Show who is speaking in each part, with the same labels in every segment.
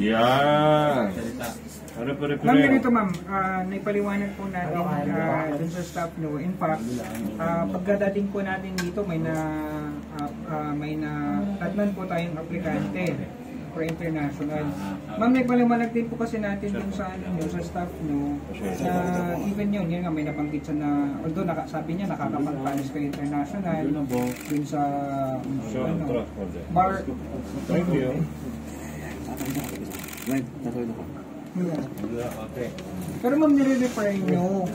Speaker 1: Yan.
Speaker 2: Ma'am, ganito ma'am, naipaliwanag po natin dun sa staff nyo. In fact, pagkadating po natin dito, may tatnan po tayong aplikante for international. Ma'am, naipaliwanag din po kasi natin dun sa, sa staff nyo, na even yun nga, may nabanggit siya na, although sabi niya nakakapag-panis kayo international, dun sa bar.
Speaker 1: Thank you.
Speaker 2: Okay. Pero ma'am, nire-refer nyo.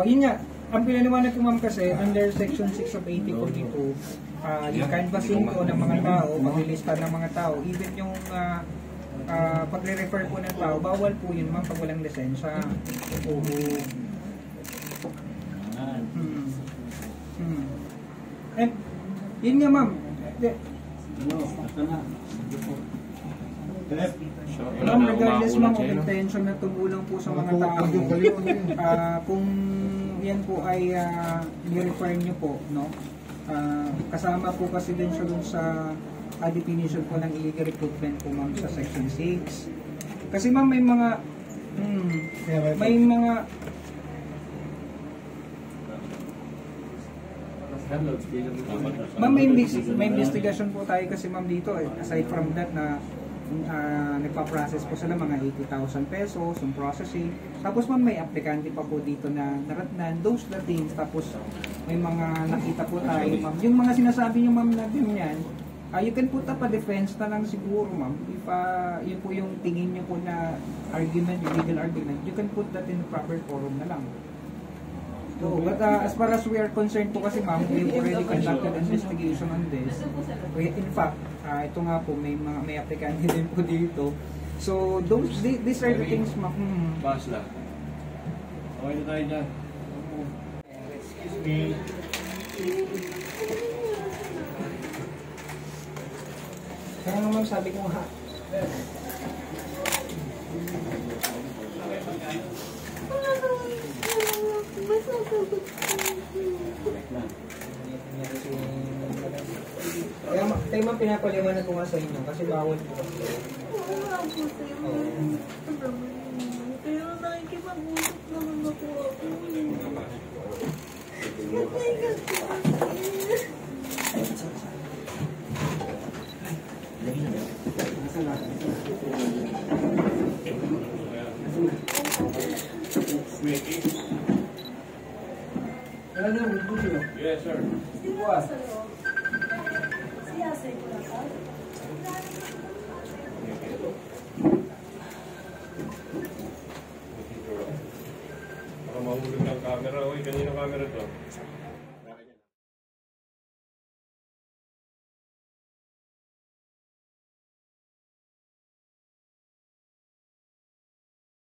Speaker 2: Yun nga, ang pinaliwanag ko ma'am kasi, under section 6 of 8042, yung canvassing po ng mga tao, paglilista ng mga tao, even yung pagre-refer po ng tao, bawal po yun ma'am pag walang lisensya. And, yun nga ma'am, ma'am, regardless ma'am of intention na tumulong po sa mga tao, kung yan po ay ni-refer nyo po, no? Kasama po kasi din siya dun sa definition po ng illegal recruitment po ma'am sa section 6. Kasi ma'am may mga ma'am, may investigation po tayo kasi ma'am dito aside from that na nagpa-process po sila mga 80,000 pesos yung processing, tapos ma'am may aplikante pa po dito na naratnan those the things, tapos may mga nakita po tayo ma'am, yung mga sinasabi nyo ma'am na ganyan, you can put up a defense na lang siguro ma'am if yun po yung tingin nyo po na argument, legal argument, you can put that in the proper forum na lang. So, but as far as we are concerned po kasi ma'am, we've already conducted investigation on this. In fact, ito nga po, may aplikante din po dito. So, these are the things ma'am.
Speaker 1: Pass lang. Okay na tayo dyan. Excuse me.
Speaker 2: Kaya nga ma'am, sabi ko ha. Kaya ma'am, pinapaliwanag ko nga sa inyo kasi bawal po kasi.
Speaker 3: Wala po sa'yo. Pero nakikipag-usap naman ako ako.
Speaker 1: Yes, sir. Baka mahulog ng camera. Uy, kanino camera to?